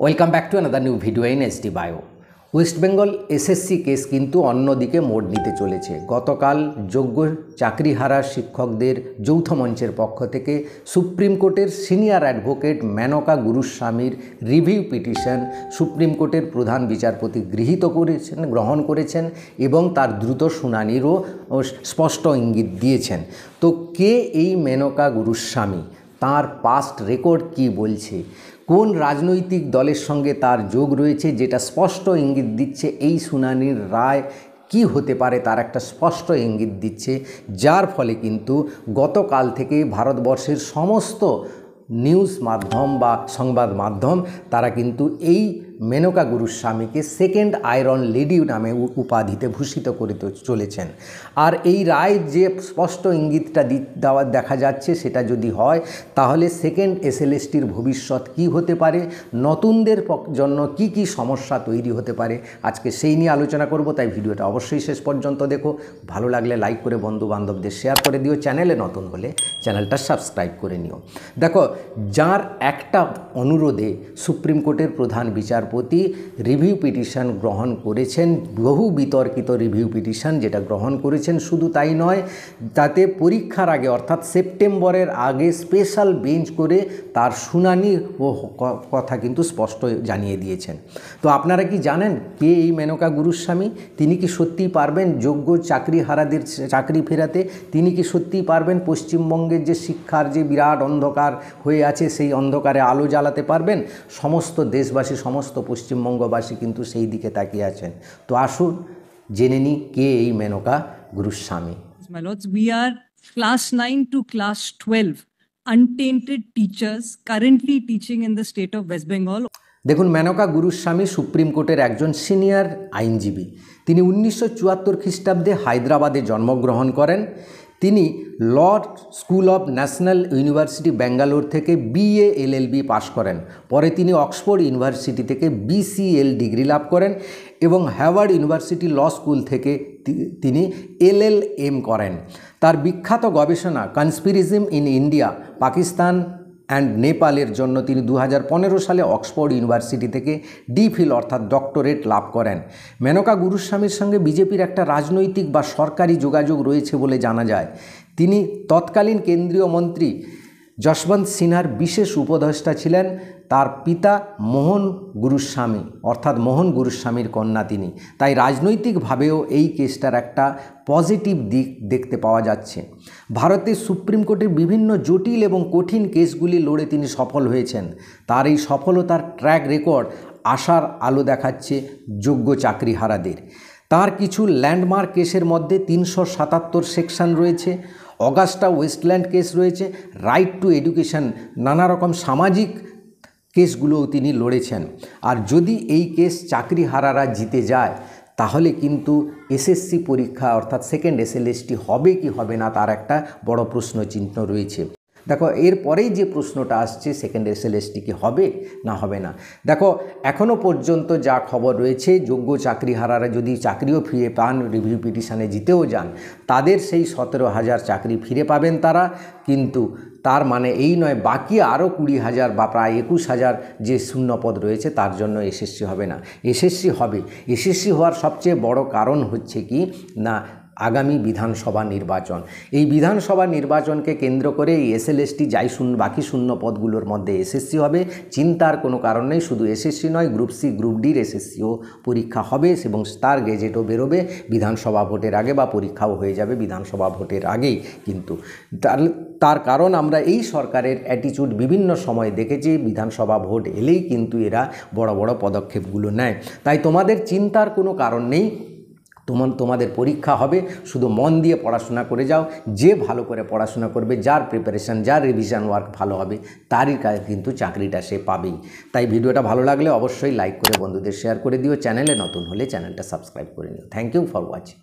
Welcome back to another new video in SD bio. West Bengal SSC case কিন্তু অন্যদিকে মোড় নিতে চলেছে। গতকাল যোগ্য চাকরিহারা শিক্ষকদের যৌথ মঞ্চের পক্ষ থেকে সুপ্রিম কোর্টের সিনিয়র অ্যাডভোকেট মেনকা গুরুস্বামীর রিভিউ পিটিশন সুপ্রিম কোর্টের প্রধান বিচারপতি গ্রহণ করেছেন এবং তার দ্রুত শুনানিরও স্পষ্ট ইঙ্গিত দিয়েছেন। তো কে এই মেনকা গুরুস্বামী, তার পাস্ট রেকর্ড কি বলছে, কোন রাজনৈতিক দলের সঙ্গে তার যোগ রয়েছে, যেটা স্পষ্ট ইঙ্গিত দিচ্ছে এই শুনানির রায় কি হতে পারে, তার একটা স্পষ্ট ইঙ্গিত দিচ্ছে। যার ফলে কিন্তু গতকাল থেকে ভারতবর্ষের সমস্ত নিউজ মাধ্যম বা সংবাদ মাধ্যম তারা কিন্তু এই মেনকা গুরুস্বামীকে সেকেন্ড আয়রন লেডি নামে উপাধিতে ভূষিত করে চলেছেন। আর এই রায় যে স্পষ্ট ইঙ্গিতটা দেখা যাচ্ছে, সেটা যদি হয় তাহলে সেকেন্ড এসএলএসটির ভবিষ্যৎ কি হতে পারে, নতুনদের জন্য কি কি সমস্যা তৈরি হতে পারে, আজকে সেই নিয়ে আলোচনা করব। তাই ভিডিওটা অবশ্যই শেষ পর্যন্ত দেখো। ভালো লাগলে লাইক করে বন্ধু বান্ধবদের শেয়ার করে দিও, চ্যানেলে নতুন হলে চ্যানেলটা সাবস্ক্রাইব করে নিও। দেখো, যার একটা অনুরোধে সুপ্রিম কোর্টের প্রধান বিচারপতি রিভিউ পিটিশন গ্রহণ করেছেন, বহু বিতর্কিত রিভিউ পিটিশন যেটা গ্রহণ করেছেন, শুধু তাই নয়, তাতে পরীক্ষার আগে অর্থাৎ সেপ্টেম্বরের আগে স্পেশাল বেঞ্চ করে তার শুনানি ও কথা কিন্তু স্পষ্ট জানিয়ে দিয়েছেন। তো আপনারা কি জানেন কে এই মেনকা গুরুস্বামী? তিনি কি সত্যিই পারবেন যোগ্য চাকরিহারাদের চাকরি ফেরাতে? তিনি কি সত্যিই পারবেন পশ্চিমবঙ্গের যে শিক্ষার যে বিরাট অন্ধকার হয়ে আছে সেই অন্ধকারে আলো জ্বালাতে পারবেন? সমস্ত দেশবাসী, সমস্ত পশ্চিমবঙ্গবাসী কিন্তু সেই দিকে তাকিয়ে আছেন। তো আসুন জেনে নিই কে এই Menaka Guruswamy. My lords, we are class 9 to class 12 untainted teachers currently teaching in the state of West Bengal. দেখুন, মেনকা গুরুস্বামী সুপ্রিম কোর্টের একজন সিনিয়র আইনজীবী। তিনি 1974 খ্রিস্টাব্দে হায়দ্রাবাদে জন্মগ্রহণ করেন। তিনি law school of national university Bangalore থেকে BA LLB পাশ করেন। পরে তিনি অক্সফোর্ড ইউনিভার্সিটি থেকে BCL ডিগ্রি লাভ করেন এবং হার্ভার্ড ইউনিভার্সিটি ল স্কুল থেকে তিনি LLM করেন। তার বিখ্যাত গবেষণা কনস্পিরিজম ইন ইন্ডিয়া, পাকিস্তান অ্যান্ড নেপালের জন্য তিনি 2015 সালে অক্সফোর্ড ইউনিভার্সিটি থেকে DPhil অর্থাৎ ডক্টরেট লাভ করেন। মেনকা গুরুস্বামীর সঙ্গে বিজেপির একটা রাজনৈতিক বা সরকারি যোগাযোগ রয়েছে বলে জানা যায়। তিনি তৎকালীন কেন্দ্রীয় মন্ত্রী যশবন্ত সিনহার বিশেষ উপদেষ্টা ছিলেন। তার পিতা মোহন গুরুস্বামী অর্থাৎ মোহন গুরুস্বামীর কন্যা তিনি। তাই রাজনৈতিকভাবেও এই কেসটার একটা পজিটিভ দিক দেখতে পাওয়া যাচ্ছে। ভারতের সুপ্রিম কোর্টের বিভিন্ন জটিল এবং কঠিন কেসগুলি লড়ে তিনি সফল হয়েছেন। তার এই সফলতার ট্র্যাক রেকর্ড আশার আলো দেখাচ্ছে যোগ্য চাকরিহারাদের। তার কিছু ল্যান্ডমার্ক কেসের মধ্যে 377 সেকশন রয়েছে, অগাস্টা ওয়েস্টল্যান্ড কেস রয়েছে, রাইট টু এডুকেশন, নানা রকম সামাজিক কেসগুলোও তিনি লড়েছেন। আর যদি এই কেস চাকরিহারারা জিতে যায় তাহলে কিন্তু এসএসসি পরীক্ষা অর্থাৎ সেকেন্ড এসএলএসটি হবে কি হবে না, তার একটা বড় প্রশ্নচিহ্ন রয়েছে। দেখো, এরপরেই যে প্রশ্নটা আসছে সেকেন্ড এসএলএসটি কি হবে না হবে না। দেখো, এখনও পর্যন্ত যা খবর রয়েছে, যোগ্য চাকরিহারারা যদি চাকরিও ফিরে পান, রিভিউ পিটিশনে জিতেও যান, তাদের সেই 17,000 চাকরি ফিরে পাবেন তারা। কিন্তু তার মানে এই নয় বাকি আরও 20,000 বা প্রায় 21,000 যে শূন্যপদ রয়েছে তার জন্য এসএসসি হবে না। এসএসসি হবে। এসএসসি হওয়ার সবচেয়ে বড় কারণ হচ্ছে কি না, আগামী বিধানসভা নির্বাচন। এই বিধানসভা নির্বাচনকে কেন্দ্র করে এই এসএলএসটি বাকি শূন্য পদগুলোর মধ্যে এসএসসি হবে। চিন্তার কোনো কারণ নেই। শুধু এসএসসি নয়, গ্রুপ সি গ্রুপ ডির এসএসসিও পরীক্ষা হবে এবং তার গেজেটও বেরোবে বিধানসভা ভোটের আগে, বা পরীক্ষাও হয়ে যাবে বিধানসভা ভোটের আগেই। কিন্তু তার কারণ আমরা এই সরকারের অ্যাটিটিউড বিভিন্ন সময় দেখেছি, বিধানসভা ভোট এলেই কিন্তু এরা বড় বড় পদক্ষেপগুলো নেয়। তাই তোমাদের চিন্তার কোনো কারণ নেই। তোমাদের পরীক্ষা হবে, শুধু মন দিয়ে পড়াশোনা করে যাও। যে ভালো করে পড়াশোনা করবে, যার প্রিপারেশান, যার রিভিশন ওয়ার্ক ভালো হবে, তারই কিন্তু চাকরিটা সে পাবেই। তাই ভিডিওটা ভালো লাগলে অবশ্যই লাইক করে বন্ধুদের শেয়ার করে দিও, চ্যানেলে নতুন হলে চ্যানেলটা সাবস্ক্রাইব করে নিও। Thank you for watching.